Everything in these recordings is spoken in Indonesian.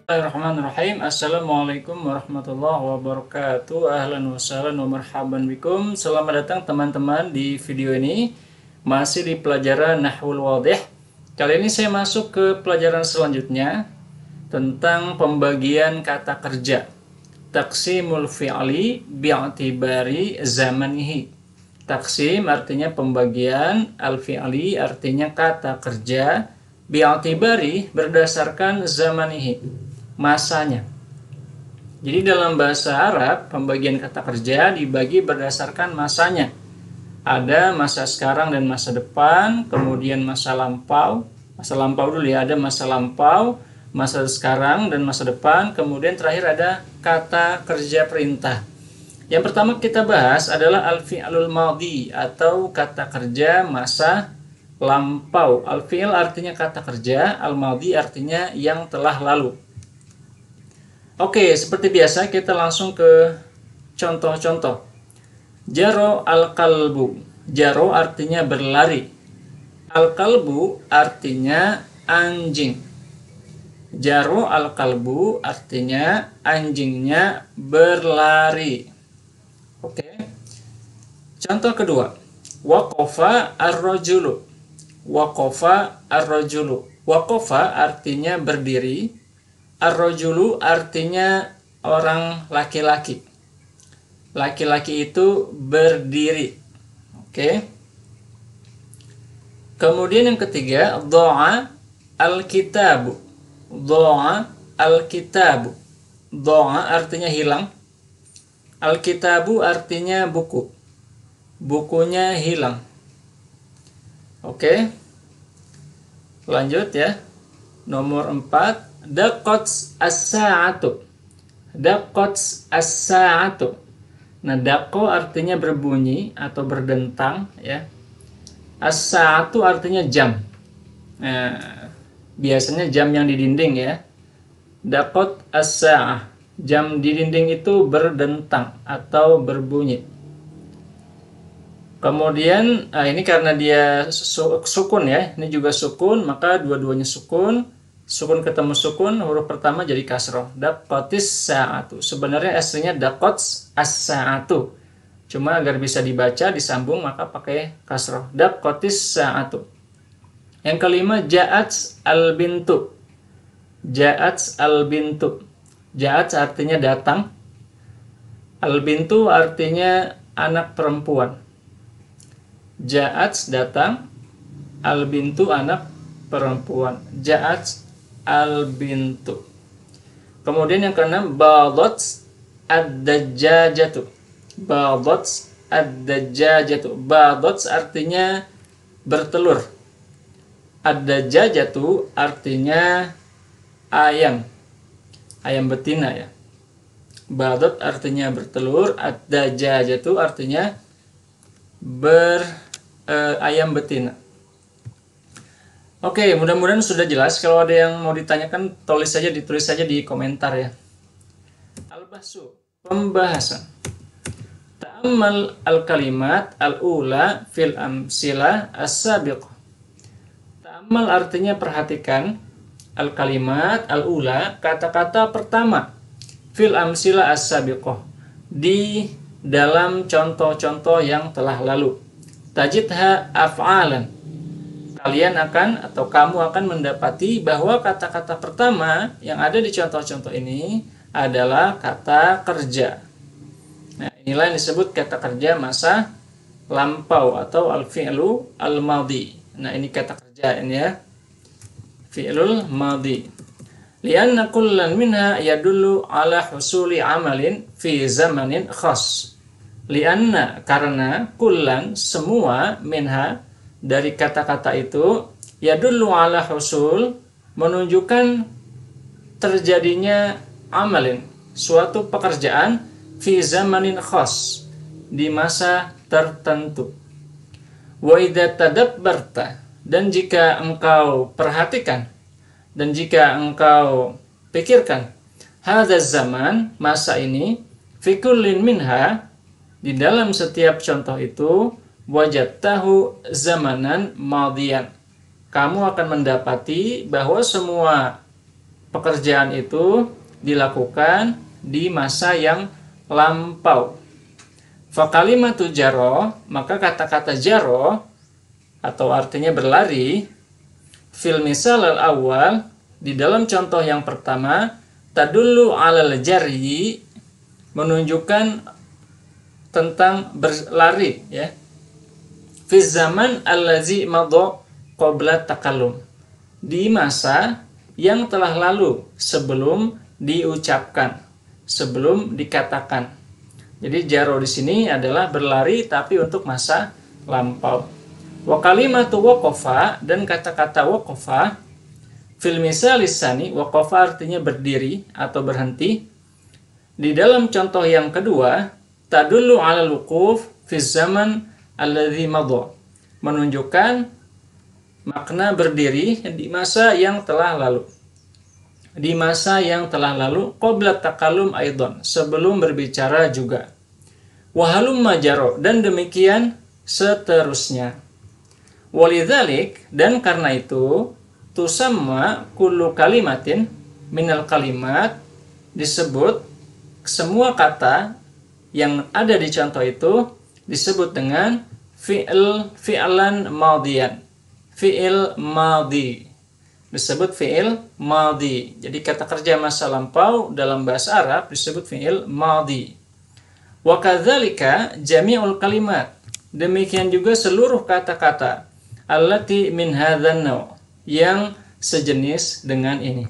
Bismillahirrahmanirrahim. Assalamualaikum warahmatullahi wabarakatuh. Ahlan wa sahlan wa marhaban bikum. Selamat datang teman-teman di video ini. Masih di pelajaran Nahwul Wadih. Kali ini saya masuk ke pelajaran selanjutnya tentang pembagian kata kerja. Taqsimul fi'li bi'atibari zamanihi. Taksim artinya pembagian, al-fi'li artinya kata kerja, bi'atibari berdasarkan zamanihi, masanya. Jadi dalam bahasa Arab, pembagian kata kerja dibagi berdasarkan masanya. Ada masa sekarang dan masa depan, kemudian masa lampau. Masa lampau dulu ya, ada masa lampau, masa sekarang dan masa depan, kemudian terakhir ada kata kerja perintah. Yang pertama kita bahas adalah al-fi'lul madhi atau kata kerja masa lampau. Al-fi'l artinya kata kerja, al-madhi artinya yang telah lalu. Oke, seperti biasa kita langsung ke contoh-contoh. Jaro al-qalbu. Jaro artinya berlari. Al-qalbu artinya anjing. Jaro al-qalbu artinya anjingnya berlari. Oke. Contoh kedua. Waqafa ar-rajulu. Waqafa ar-rajulu. Waqafa artinya berdiri. Ar-rajulu artinya orang laki-laki. Laki-laki itu berdiri. Oke. Kemudian yang ketiga, dha'a al-kitabu. Dha'a al-kitabu. Dha'a artinya hilang. Al-kitabu artinya buku. Bukunya hilang. Oke. Lanjut ya. Nomor 4. Daqqat as-sa'atu. Daqqat as-sa'atu. Nah, daqqo artinya berbunyi atau berdentang ya. As-sa'atu artinya jam. Nah, biasanya jam yang di dinding ya. Daqqat as-sa'ah. Jam di dinding itu berdentang atau berbunyi. Kemudian ini karena dia sukun ya, ini juga sukun, maka dua-duanya sukun. Sukun ketemu sukun, huruf pertama jadi kasroh. Daqqatis sa'atu. Sebenarnya aslinya daqqats as-sa'atu. Cuma agar bisa dibaca, disambung, maka pakai kasroh. Daqqatis sa'atu. Yang kelima, ja'at al-bintu. Ja'at al-bintu. Ja'at artinya datang. Al-bintu artinya anak perempuan. Ja'at datang. Al-bintu anak perempuan. Ja'at al-bintu. Kemudian yang keenam, badat ad-dajjajatu. Badat ad-dajjajatu. Badat artinya bertelur. Ad-dajjajatu artinya ayam. Ayam betina ya. Badat artinya bertelur, ad-dajjajatu artinya ayam betina. Oke, mudah-mudahan sudah jelas. Kalau ada yang mau ditanyakan, ditulis saja di komentar ya. Al-bahsu, pembahasan. Ta'ammal al-kalimat al-ula fil amsilah as-sabiqah. Ta'ammal artinya perhatikan. Al-kalimat al-ula, kata-kata pertama. Fil amsilah as-sabiqah. Di dalam contoh-contoh yang telah lalu. Tajidha af'alan. Kalian akan atau kamu akan mendapati bahwa kata-kata pertama yang ada di contoh-contoh ini adalah kata kerja. Nah, inilah yang disebut kata kerja masa lampau atau al-fi'lu al-madhi. Nah, ini kata kerja ini ya. Fi'lul madhi. Lianna kullan minha yadullu ala husuli amalin fi zamanin khas. Lianna karena kullan semua minha dari kata-kata itu yadullu ala husul menunjukkan terjadinya amalin, suatu pekerjaan fi zamanin khas, di masa tertentu. Wa idza tadabbarta, dan jika engkau perhatikan dan jika engkau pikirkan, hadza zaman, masa ini, fi kullin minha, di dalam setiap contoh itu, wajadtahu zamanan madiyan, kamu akan mendapati bahwa semua pekerjaan itu dilakukan di masa yang lampau. Fa kalimatu jaro, maka kata-kata jaro atau artinya berlari, fil misal al-awwal, di dalam contoh yang pertama, tadullu alal jaryi, menunjukkan tentang berlari, ya. Fi zaman allazi madha qabla takallum, di masa yang telah lalu sebelum diucapkan, sebelum dikatakan. Jadi jaro di sini adalah berlari tapi untuk masa lampau. Wa kalimatu waqafa, dan kata-kata waqafa fil misal lisani, waqafa artinya berdiri atau berhenti. Di dalam contoh yang kedua, tadullu ala wuquf fi zaman alladzi madha, menunjukkan makna berdiri di masa yang telah lalu. Di masa yang telah lalu, qabla takallum aidan, sebelum berbicara juga. Wa halumma jaro, dan demikian seterusnya. Walidzalik, dan karena itu, tusamma kullu kalimatin minal kalimat, disebut semua kata yang ada di contoh itu disebut dengan fi'lan madiyan. Fi'il madi. Disebut fi'il madi. Jadi kata kerja masa lampau dalam bahasa Arab disebut fi'il madi. Wa kadzalika jami'ul kalimat. Demikian juga seluruh kata-kata allati min hadzan naw, yang sejenis dengan ini.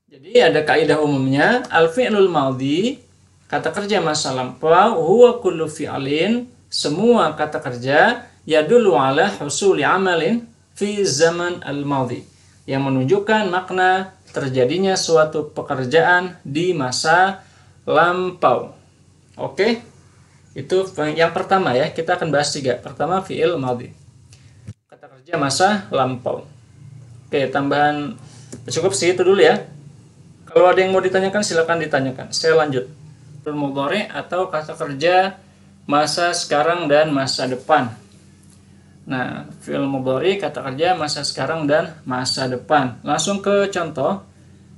Jadi ada kaidah umumnya, al-fi'lul madhi, kata kerja masa lampau, huwa kullu fi'lin, semua kata kerja, yadullu ala husuli amalin fi zaman al-madhi, yang menunjukkan makna terjadinya suatu pekerjaan di masa lampau. Oke, itu yang pertama ya, kita akan bahas 3. Pertama, fi'il madhi, kata kerja masa lampau. Oke, tambahan cukup sih itu dulu ya. Kalau ada yang mau ditanyakan silakan ditanyakan. Saya lanjut. Fi'il mudhari atau kata kerja masa sekarang dan masa depan. Nah, fi'il mudhari kata kerja masa sekarang dan masa depan. Langsung ke contoh.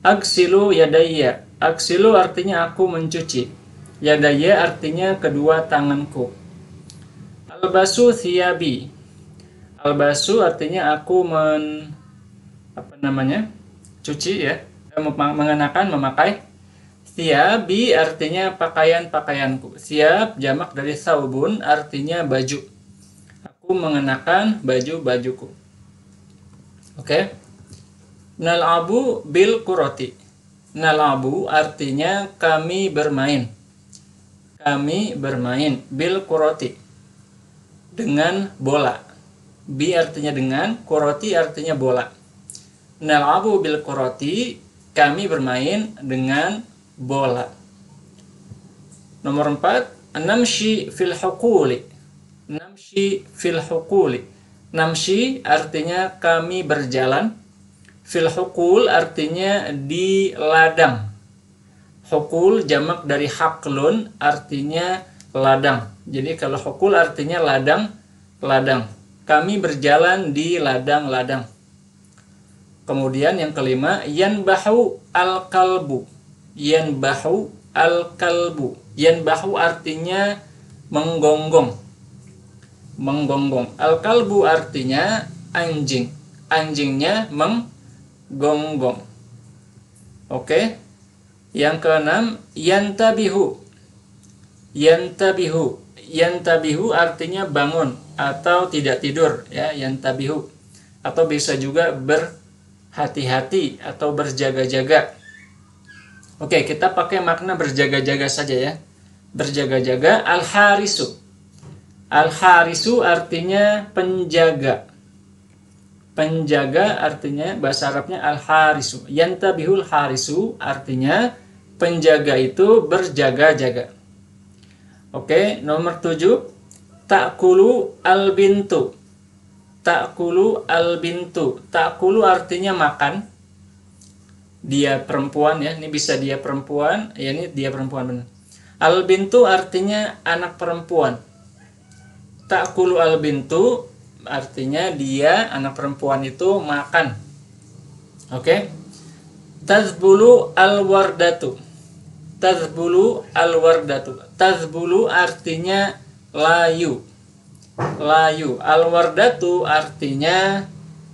Aghsilu yadayya. Aghsilu artinya aku mencuci. Yadayya artinya kedua tanganku. Albasu thiyabi. Albasu artinya aku cuci ya. Mengenakan, memakai. Thiyabi artinya pakaian-pakaianku. Thiyab jamak dari thawbun artinya baju. Aku mengenakan baju-bajuku. Oke. Nal'abu bil kuroti. Nal'abu artinya kami bermain. Kami bermain bil kuroti, dengan bola. Bi artinya dengan, kuroti artinya bola. Nal'abu bil kuroti, kami bermain dengan bola. Nomor 4, namshi fil hukuli. Namshi fil hukuli. Namshi artinya kami berjalan. Fil hukul artinya di ladang. Hukul jamak dari haklun artinya ladang. Jadi kalau hukul artinya ladang, ladang. Kami berjalan di ladang-ladang. Kemudian yang kelima, yanbahu al-kalbu. Yanbahu al-kalbu. Yanbahu artinya menggonggong. Menggonggong. Al-kalbu artinya anjing. Anjingnya menggonggong. Oke. Yang keenam, yantabihu. Yantabihu. Yantabihu artinya bangun atau tidak tidur ya, yantabihu. Atau bisa juga berhati-hati atau berjaga-jaga. Oke, kita pakai makna berjaga-jaga saja ya. Berjaga-jaga, al-harisu. Al-harisu artinya penjaga. Penjaga artinya bahasa Arabnya al-harisu. Yantabihul harisu artinya penjaga itu berjaga-jaga. Oke, nomor 7, ta'kulu al-bintu. Ta'kulu al-bintu. Ta'kulu artinya makan. Dia perempuan ya, ini bisa dia perempuan, ya ini dia perempuan benar. Al-bintu artinya anak perempuan. Ta'kulu al-bintu artinya dia anak perempuan itu makan. Oke. Tazbulu al-wardatu. Tazbulu al-wardatu. Tazbulu artinya layu. Layu. Al-wardatu artinya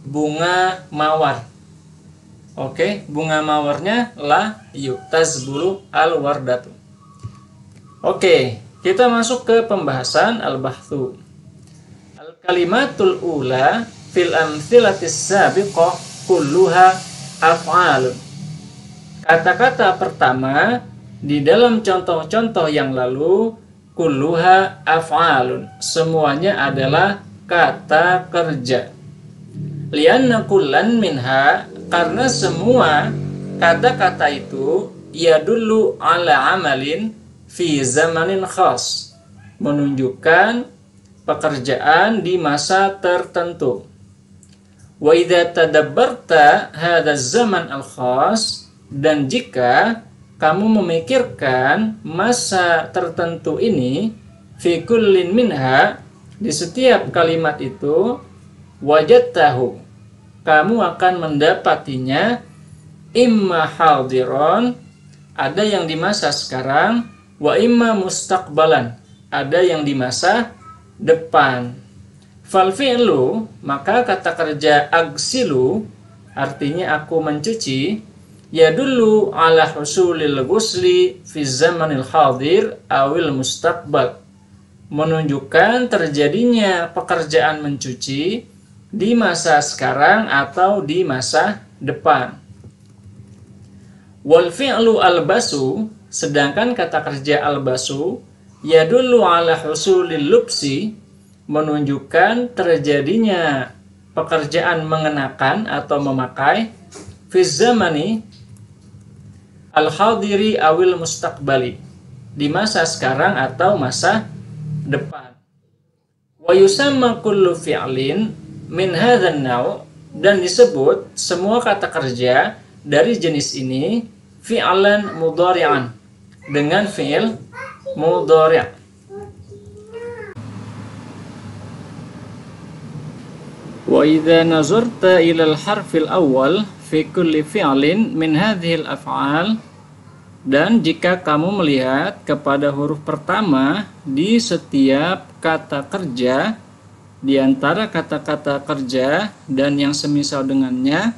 bunga mawar. Oke, bunga mawarnya layu. Tazbulu al-wardatu. Oke, kita masuk ke pembahasan al-bahthu. Al-kalimatul ula fil amthilatis sabiqah kulluha af'alun. Kata-kata pertama di dalam contoh-contoh yang lalu kulluha af'alun, semuanya adalah kata kerja. Lianna kullan minha, karena semua kata-kata itu yadullu ala amalin fi zamanin khas, menunjukkan pekerjaan di masa tertentu. Wa idza tadabbarta hadha zaman al-khas, dan jika kamu memikirkan masa tertentu ini, fi kullin minha, di setiap kalimat itu, wajadtahu, kamu akan mendapatinya imma hadiron, ada yang di masa sekarang, wa imma mustaqbalan, ada yang di masa depan. Fal fi'lu, maka kata kerja agsilu artinya aku mencuci, yadullu ala husulil ghusli fi zamanil hadir awil mustaqbal, menunjukkan terjadinya pekerjaan mencuci di masa sekarang atau di masa depan. Wal fi'lu albasu, sedangkan kata kerja albasu yadullu ala husulil lubsi, menunjukkan terjadinya pekerjaan mengenakan atau memakai fi zamani al-hadiri awil mustaqbali, di masa sekarang atau masa depan. Wa yusamma kullu fi'lin min hadzal naw, dan disebut semua kata kerja dari jenis ini fi'lan mudhari'an, dengan fi'il mudhari'. Wa idza nazarta ila al-harfil awwal fi kulli fi'lin min hadhihi al-af'al, dan jika kamu melihat kepada huruf pertama di setiap kata kerja di antara kata-kata kerja dan yang semisal dengannya,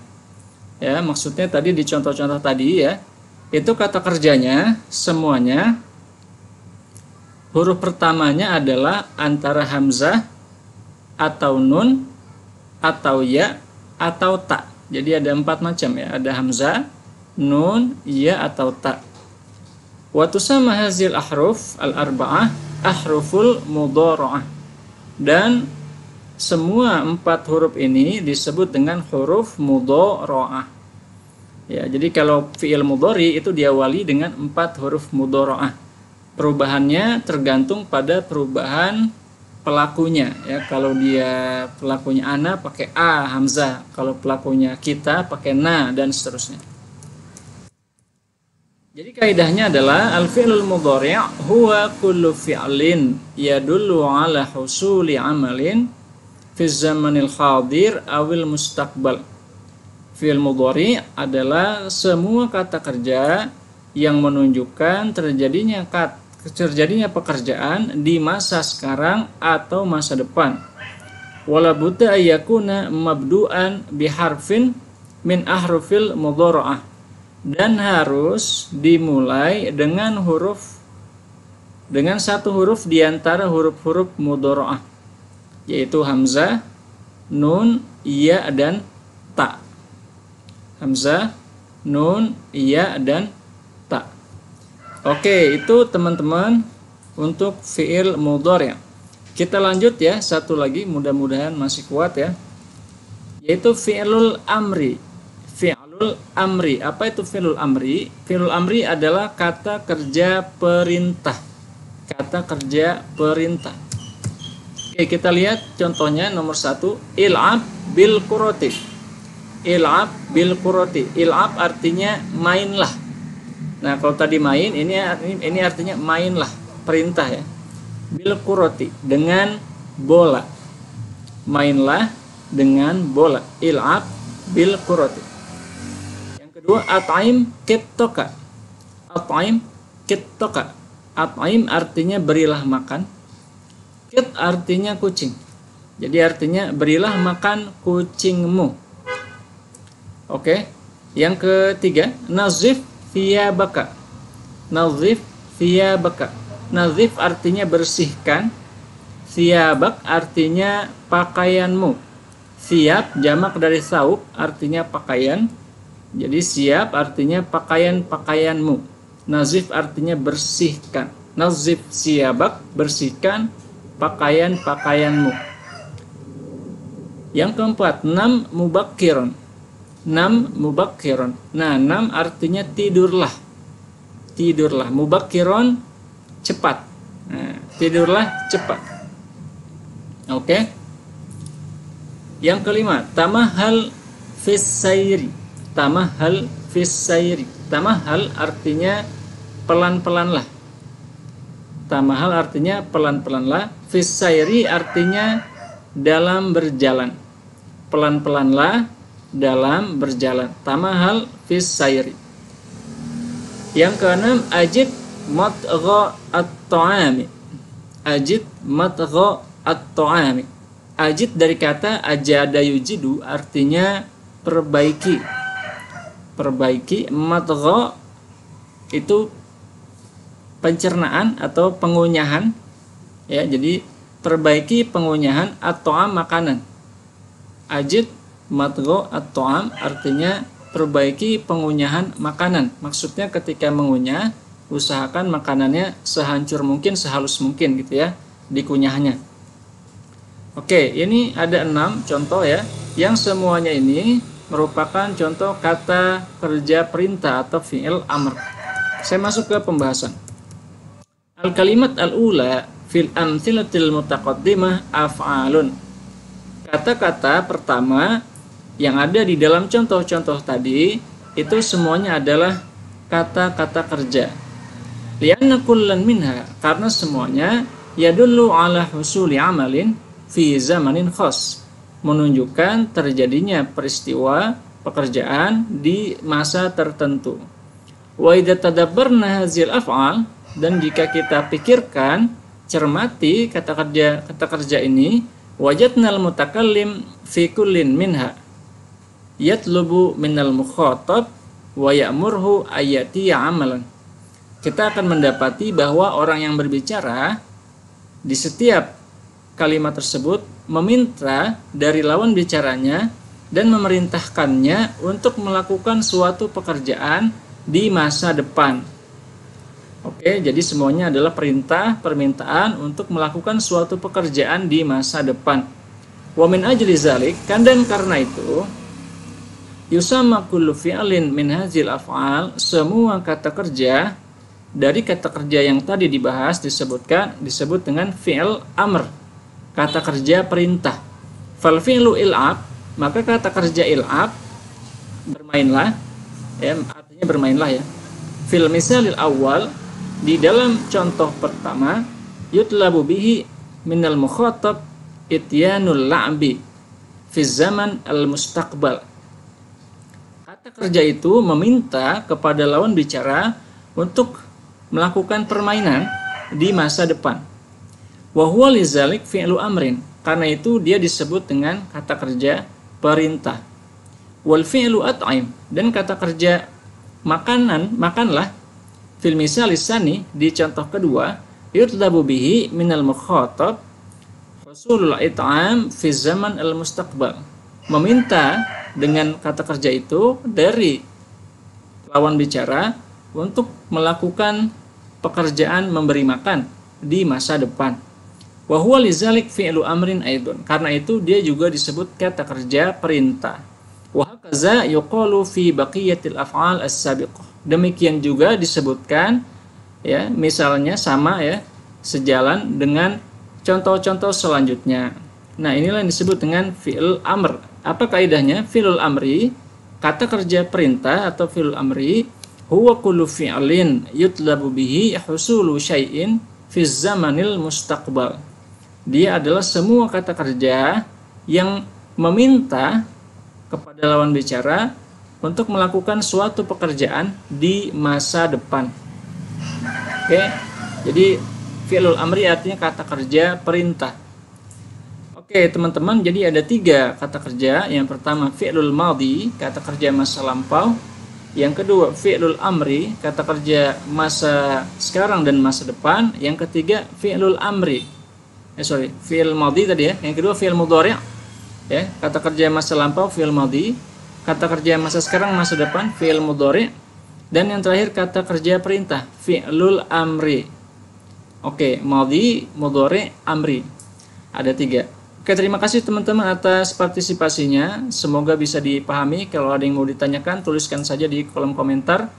ya maksudnya tadi di contoh-contoh tadi ya, itu kata kerjanya semuanya huruf pertamanya adalah antara hamzah atau nun atau ya atau ta. Jadi ada 4 macam ya, ada hamzah, nun, ya atau ta. Wa tusamma hazil ahruf al-arba'ah ahruful mudhara'ah, dan semua 4 huruf ini disebut dengan huruf mudhara'ah. Ya, jadi kalau fi'il mudhari itu diawali dengan 4 huruf mudhara'ah. Perubahannya tergantung pada perubahan pelakunya ya. Kalau dia pelakunya ana pakai a hamzah, kalau pelakunya kita pakai na, dan seterusnya. Jadi kaidahnya adalah al-fi'lul mudhari' huwa kullu fi'lin yadullu ala husuli amalin fi zamanil hadir awil mustaqbal. Fi'il mudhari' adalah semua kata kerja yang menunjukkan terjadinya pekerjaan di masa sekarang atau masa depan. Wala budda ayyakuna mabdu'an biharfin min ahrufil mudhara'ah, dan harus dimulai dengan satu huruf di antara huruf-huruf mudhara'ah, yaitu hamzah, nun, ya dan ta. Hamzah, nun, ya dan ta. Oke, itu teman-teman untuk fi'il mudhari'. Kita lanjut ya, satu lagi mudah-mudahan masih kuat ya, yaitu fi'lul amri. Fi'lul amri. Apa itu fi'lul amri? Fi'lul amri adalah kata kerja perintah. Kata kerja perintah. Oke, kita lihat contohnya nomor 1, il'ab bil qurati. Il'ab bil qurati. Il'ab artinya mainlah. Nah, kalau tadi main, ini artinya mainlah, perintah ya. Bil qurati, dengan bola. Mainlah dengan bola. Il'ab bil qurati. Dua, at'im kittoka. At'im kittoka. At'im artinya berilah makan. Kit artinya kucing. Jadi artinya berilah makan kucingmu. Oke. Yang ketiga, nazif thiyabaka. Nazif thiyabaka. Nazif artinya bersihkan. Thiyabak artinya pakaianmu. Thiyab jamak dari thawb artinya pakaian. Jadi siap artinya pakaian-pakaianmu. Nazif artinya bersihkan. Nazif thiyabak, bersihkan pakaian-pakaianmu. Yang keempat, nam mubakkiron. Nam mubakkiron. Nah, nam artinya tidurlah. Tidurlah. Mubakkiron cepat. Nah, tidurlah cepat. Oke. Yang kelima, tamahal fis sayri. Tamahal fis sayri. Tamahal artinya pelan-pelanlah. Tamahal artinya pelan-pelanlah. Fis sayri artinya dalam berjalan. Pelan-pelanlah dalam berjalan. Tamahal fis sayri. Yang keenam, ajid matgha at-ta'ami. Ajid matgha at-ta'ami. Ajid dari kata ajada yujidu artinya perbaiki. Perbaiki. Matgha itu pencernaan atau pengunyahan. Ya, jadi perbaiki pengunyahan at-ta'am makanan. Ajid matgha at-ta'am artinya perbaiki pengunyahan makanan. Maksudnya ketika mengunyah, usahakan makanannya sehancur mungkin, sehalus mungkin gitu ya, dikunyahnya. Oke, ini ada 6 contoh ya, yang semuanya ini merupakan contoh kata kerja perintah atau fi'il amr. Saya masuk ke pembahasan. Al-kalimat al-ula fil amthilatil mutaqaddimah af'alun. Kata-kata pertama yang ada di dalam contoh-contoh tadi itu semuanya adalah kata-kata kerja. Lianna kullan minha, karena semuanya yadullu ala husuli amalin fi zamanin khas, menunjukkan terjadinya peristiwa pekerjaan di masa tertentu. Wa idza tadabbarna hadzal af'al, dan jika kita pikirkan, cermati kata kerja ini, wajadnal mutakallim fi kullin minha yatlubu minal mukhatab wa ya'murhu ayati amalan. Kita akan mendapati bahwa orang yang berbicara di setiap kalimat tersebut meminta dari lawan bicaranya dan memerintahkannya untuk melakukan suatu pekerjaan di masa depan. Oke, jadi semuanya adalah perintah, permintaan untuk melakukan suatu pekerjaan di masa depan. Wa min ajli zalik, dan karena itu, yusamma kullu fi'lin min hadzal af'al, semua kata kerja dari kata kerja yang tadi dibahas disebut dengan fi'il amr, kata kerja perintah. Fal fi'lu il'ab, maka kata kerja il'ab bermainlah, ya, artinya bermainlah ya. Fil misalil awal, di dalam contoh pertama, yutlabu bihi minal mukhatab ityanul la'bi fi zaman al-mustaqbal. Kata kerja itu meminta kepada lawan bicara untuk melakukan permainan di masa depan. Wa huwa lizalik fi'lu amrin, karena itu dia disebut dengan kata kerja perintah. Wal fi'lu at'im, dan kata kerja makanlah, fil misal lisani, di contoh kedua, yutlabu bihi minal mukhatab husulul it'am fi zaman al-mustaqbal, meminta dengan kata kerja itu dari lawan bicara untuk melakukan pekerjaan memberi makan di masa depan. Wa huwa lizalik fi'lu amrin aidun, karena itu dia juga disebut kata kerja perintah. Wa hakaza yuqalu fi baqiyatil af'al as-sabiqah. Demikian juga disebutkan ya, misalnya sama ya, sejalan dengan contoh-contoh selanjutnya. Nah, inilah yang disebut dengan fi'il amr. Apa kaidahnya? Fi'il amri, kata kerja perintah atau fi'il amri, huwa kullu fi'lin yutlabu bihi husulu syai'in fi zamanil mustaqbal. Dia adalah semua kata kerja yang meminta kepada lawan bicara untuk melakukan suatu pekerjaan di masa depan. Oke, jadi fi'lul amri artinya kata kerja perintah. Oke teman-teman, jadi ada 3 kata kerja. Yang pertama fi'lul madhi, kata kerja masa lampau. Yang kedua fi'lul amri, kata kerja masa sekarang dan masa depan. Yang ketiga fi'lul amri, fi'il madhi tadi ya. Yang kedua fi'il mudhari', ya, kata kerja masa lampau fi'il madhi, kata kerja masa sekarang masa depan fi'il mudhari', dan yang terakhir kata kerja perintah fi'lul amri. Oke, madhi, mudhari', amri. Ada 3. Oke, terima kasih teman-teman atas partisipasinya. Semoga bisa dipahami. Kalau ada yang mau ditanyakan, tuliskan saja di kolom komentar.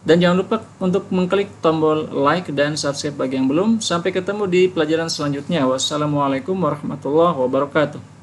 Dan jangan lupa untuk mengklik tombol like dan subscribe bagi yang belum. Sampai ketemu di pelajaran selanjutnya. Wassalamualaikum warahmatullahi wabarakatuh.